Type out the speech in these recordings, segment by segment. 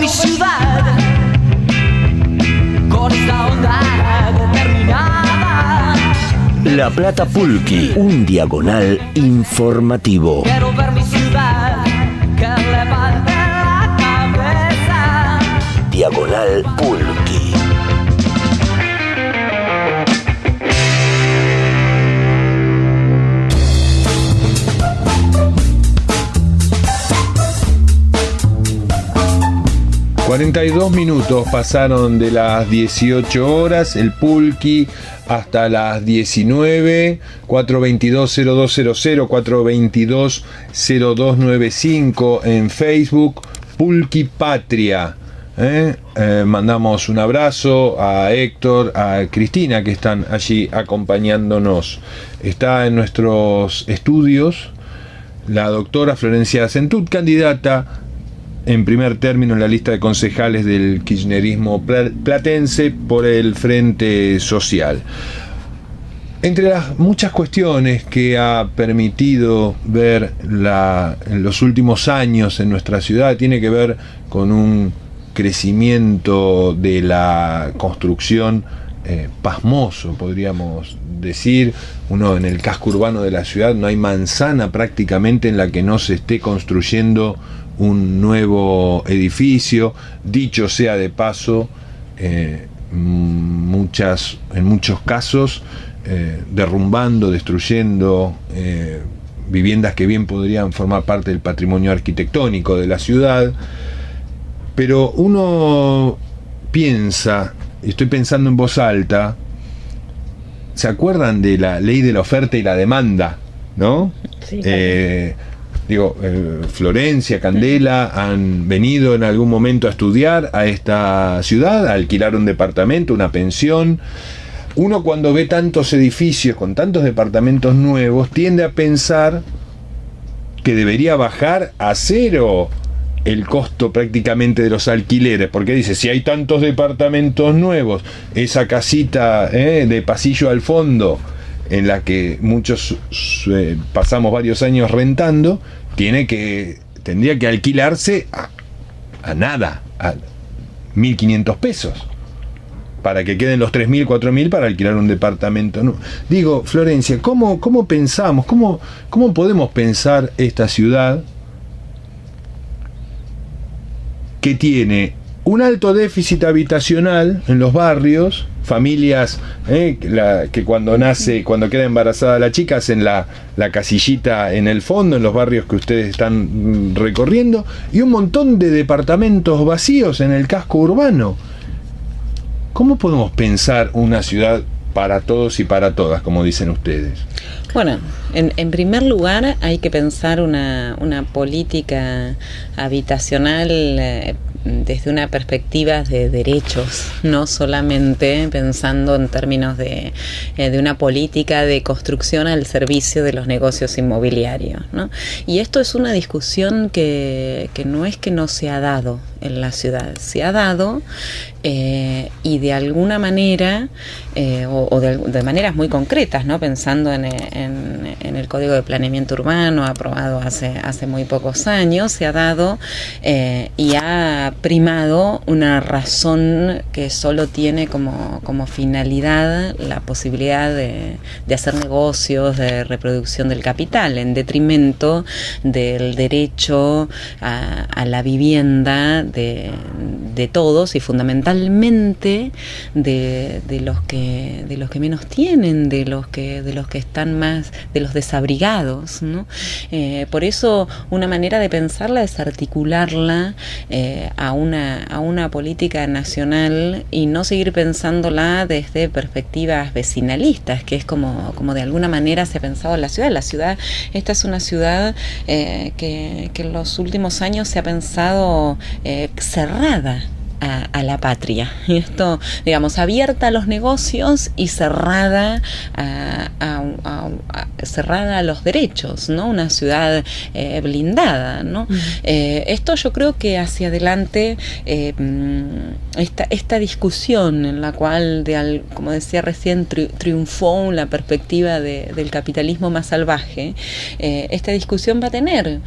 mi ciudad con esta onda determinada. La Plata Pulqui, un diagonal informativo. Quiero ver mi ciudad que levante la cabeza. Diagonal Pulqui. ...42 pasaron de las 18 horas... ...el Pulqui hasta las 19... ...422-0200... ...422-0295... ...en Facebook... Pulqui Patria... mandamos un abrazo a Héctor, a Cristina, que están allí acompañándonos. Está en nuestros estudios la doctora Florencia Centut, candidata en primer término en la lista de concejales del kirchnerismo platense por el Frente Social. Entre las muchas cuestiones que ha permitido ver en los últimos años en nuestra ciudad, tiene que ver con un crecimiento de la construcción pasmoso, podríamos decir. Uno, en el casco urbano de la ciudad no hay manzana prácticamente en la que no se esté construyendo un nuevo edificio. Dicho sea de paso, en muchos casos derrumbando, destruyendo viviendas que bien podrían formar parte del patrimonio arquitectónico de la ciudad. Pero uno piensa, y estoy pensando en voz alta, ¿se acuerdan de la ley de la oferta y la demanda? ¿No? Sí, Florencia, Candela han venido en algún momento a estudiar a esta ciudad, a alquilar un departamento, una pensión. Uno, cuando ve tantos edificios con tantos departamentos nuevos, tiende a pensar que debería bajar a cero el costo prácticamente de los alquileres, porque dice, si hay tantos departamentos nuevos, esa casita de pasillo al fondo en la que muchos pasamos varios años rentando, tendría que alquilarse a nada, a 1.500 pesos, para que queden los 3.000, 4.000 para alquilar un departamento. No. Digo, Florencia, ¿cómo pensamos, cómo podemos pensar esta ciudad que tiene un alto déficit habitacional en los barrios, familias que cuando queda embarazada la chica hacen la casillita en el fondo, en los barrios que ustedes están recorriendo, y un montón de departamentos vacíos en el casco urbano? ¿Cómo podemos pensar una ciudad para todos y para todas, como dicen ustedes? Bueno, en primer lugar hay que pensar una política habitacional desde una perspectiva de derechos, no solamente pensando en términos de una política de construcción al servicio de los negocios inmobiliarios, ¿no? Y esto es una discusión que no es que no se ha dado en la ciudad, se ha dado y de alguna manera de maneras muy concretas, ¿no? Pensando en el Código de Planeamiento Urbano aprobado hace muy pocos años, se ha dado y ha primado una razón que solo tiene como finalidad la posibilidad de hacer negocios, de reproducción del capital, en detrimento del derecho a la vivienda de todos, y fundamentalmente de los que menos tienen, de los que están más, de los desabrigados, ¿no? Por eso una manera de pensarla es articularla a una política nacional y no seguir pensándola desde perspectivas vecinalistas, que es como de alguna manera se ha pensado en la ciudad. Esta es una ciudad que en los últimos años se ha pensado cerrada a la patria, y esto, digamos, abierta a los negocios y cerrada a los derechos, ¿no? Una ciudad blindada, ¿no? Esto yo creo que hacia adelante esta discusión en la cual, como decía recién, triunfó la perspectiva del capitalismo más salvaje, esta discusión va a tener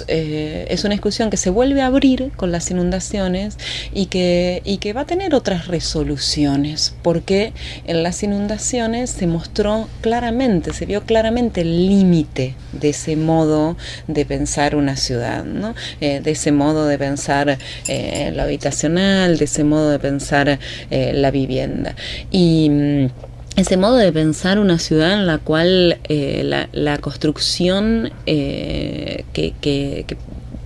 es una discusión que se vuelve a abrir con las inundaciones y que va a tener otras resoluciones, porque en las inundaciones se vio claramente el límite de ese modo de pensar una ciudad, ¿no? De ese modo de pensar lo habitacional, de ese modo de pensar la vivienda. Y ese modo de pensar una ciudad en la cual la construcción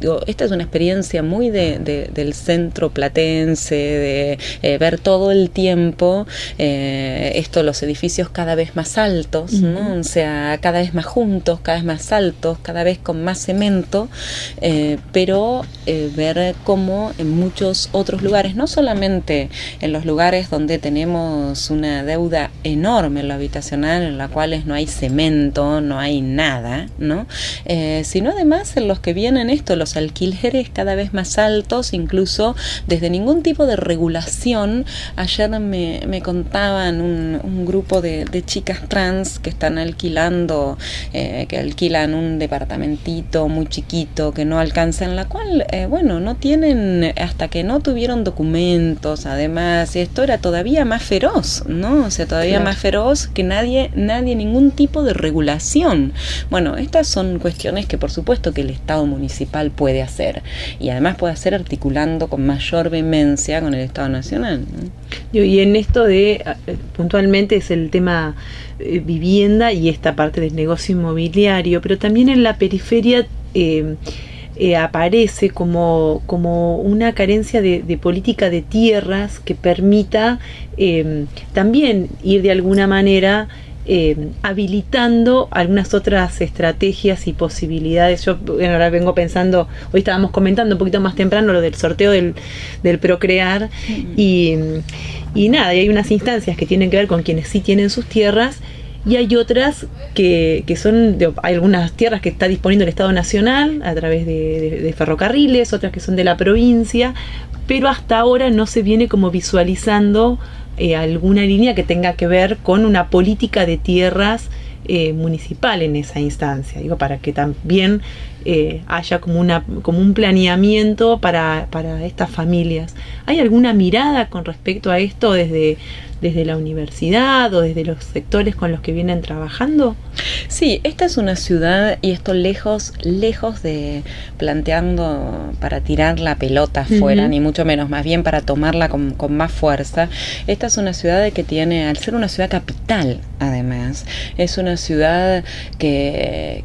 digo, esta es una experiencia muy del centro platense, de ver todo el tiempo los edificios cada vez más altos, ¿no? O sea, cada vez más juntos, cada vez más altos, cada vez con más cemento, pero ver cómo en muchos otros lugares, no solamente en los lugares donde tenemos una deuda enorme en lo habitacional, en la cual no hay cemento, no hay nada, ¿no? Sino además en los que vienen los alquileres cada vez más altos, incluso desde ningún tipo de regulación. Ayer me contaban un grupo de chicas trans que están alquilando, que alquilan un departamentito muy chiquito que no alcanza, en la cual, no tienen, hasta que no tuvieron documentos, además, y esto era todavía más feroz, ¿no? O sea, todavía más feroz que nadie, ningún tipo de regulación. Bueno, estas son cuestiones que por supuesto que el Estado municipal puede hacer, y además puede hacer articulando con mayor vehemencia con el Estado nacional, ¿no? Y en esto puntualmente es el tema vivienda y esta parte del negocio inmobiliario, pero también en la periferia aparece como una carencia de política de tierras que permita también ir de alguna manera habilitando algunas otras estrategias y posibilidades. Yo ahora vengo pensando, hoy estábamos comentando un poquito más temprano lo del sorteo del Procrear, y nada, y hay unas instancias que tienen que ver con quienes sí tienen sus tierras, y hay otras que son, hay algunas tierras que está disponiendo el Estado Nacional a través de ferrocarriles, otras que son de la provincia, pero hasta ahora no se viene como visualizando alguna línea que tenga que ver con una política de tierras municipal en esa instancia, digo, para que también haya como un planeamiento para estas familias. ¿Hay alguna mirada con respecto a esto desde la universidad o desde los sectores con los que vienen trabajando? Sí, esta es una ciudad, y esto lejos de planteando para tirar la pelota afuera, ni mucho menos, más bien para tomarla con más fuerza. Esta es una ciudad que tiene, al ser una ciudad capital, además, es una ciudad que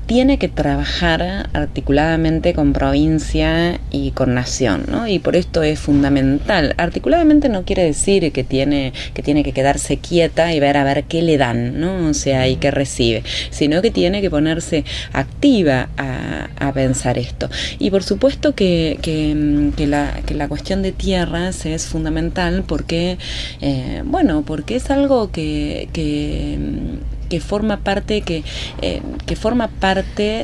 tiene que trabajar articuladamente con provincia y con nación, ¿no? Y por esto es fundamental. Articuladamente no quiere decir que tiene que quedarse quieta y ver a ver qué le dan, ¿no? O sea, y qué recibe, sino que tiene que ponerse activa a pensar esto. Y por supuesto que la cuestión de tierras es fundamental porque es algo que forma parte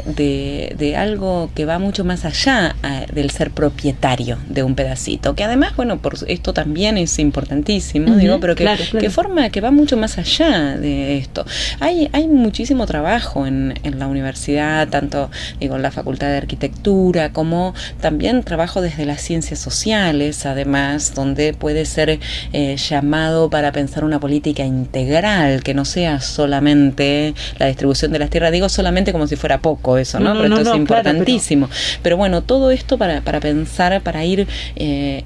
de algo que va mucho más allá del ser propietario de un pedacito, que además, por esto también es importantísimo, pero que va mucho más allá de esto. Hay muchísimo trabajo en la universidad, tanto en la Facultad de Arquitectura, como también trabajo desde las ciencias sociales, además, donde puede ser llamado para pensar una política integral, que no sea solamente la distribución de las tierras. Digo solamente como si fuera poco eso, ¿no? Pero esto es importantísimo. Claro, pero todo esto para pensar, para ir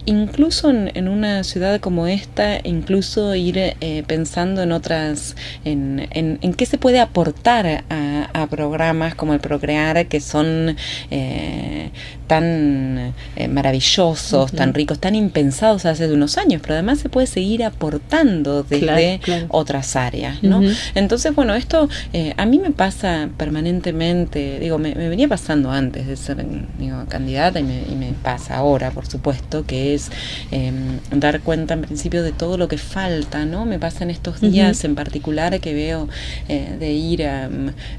incluso en una ciudad como esta, incluso ir pensando en otras, en qué se puede aportar a programas como el Procrear, que son tan maravillosos, tan ricos, tan impensados hace de unos años, pero además se puede seguir aportando desde otras áreas, ¿no? Entonces, esto a mí me pasa permanentemente, me venía pasando antes de ser candidata, y me pasa ahora, por supuesto, que es dar cuenta en principio de todo lo que falta, ¿no? Me pasa en estos días en particular que veo de ir a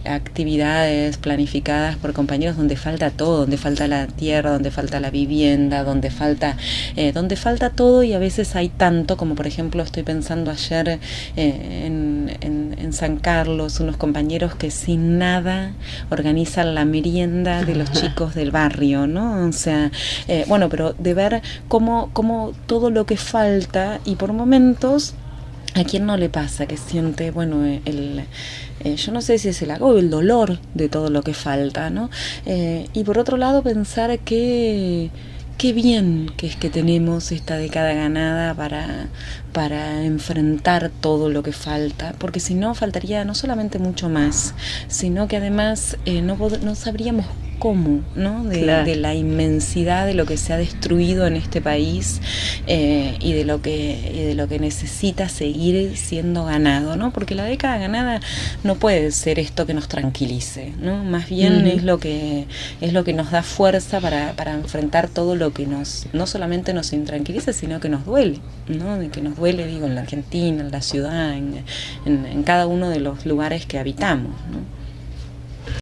actividades planificadas por compañeros donde falta todo, donde falta la tierra, donde falta la vivienda, donde falta todo, y a veces hay tanto, como por ejemplo estoy pensando ayer en San Carlos, unos compañeros que sin nada organizan la merienda de los chicos del barrio, ¿no? O sea, bueno, pero de ver cómo todo lo que falta, y por momentos, ¿a quién no le pasa que siente, bueno, yo no sé si es el agobio, el dolor de todo lo que falta, ¿no? Y por otro lado pensar que qué bien que es que tenemos esta década ganada para enfrentar todo lo que falta, porque si no faltaría no solamente mucho más, sino que además no sabríamos cómo, ¿no? De la inmensidad de lo que se ha destruido en este país, y de lo que necesita seguir siendo ganado, ¿no? Porque la década ganada no puede ser esto que nos tranquilice, ¿no? Más bien es lo que nos da fuerza para enfrentar todo lo que no solamente nos intranquiliza, sino que nos duele, ¿no? De que nos duele, digo, en la Argentina, en la ciudad, en cada uno de los lugares que habitamos, ¿no?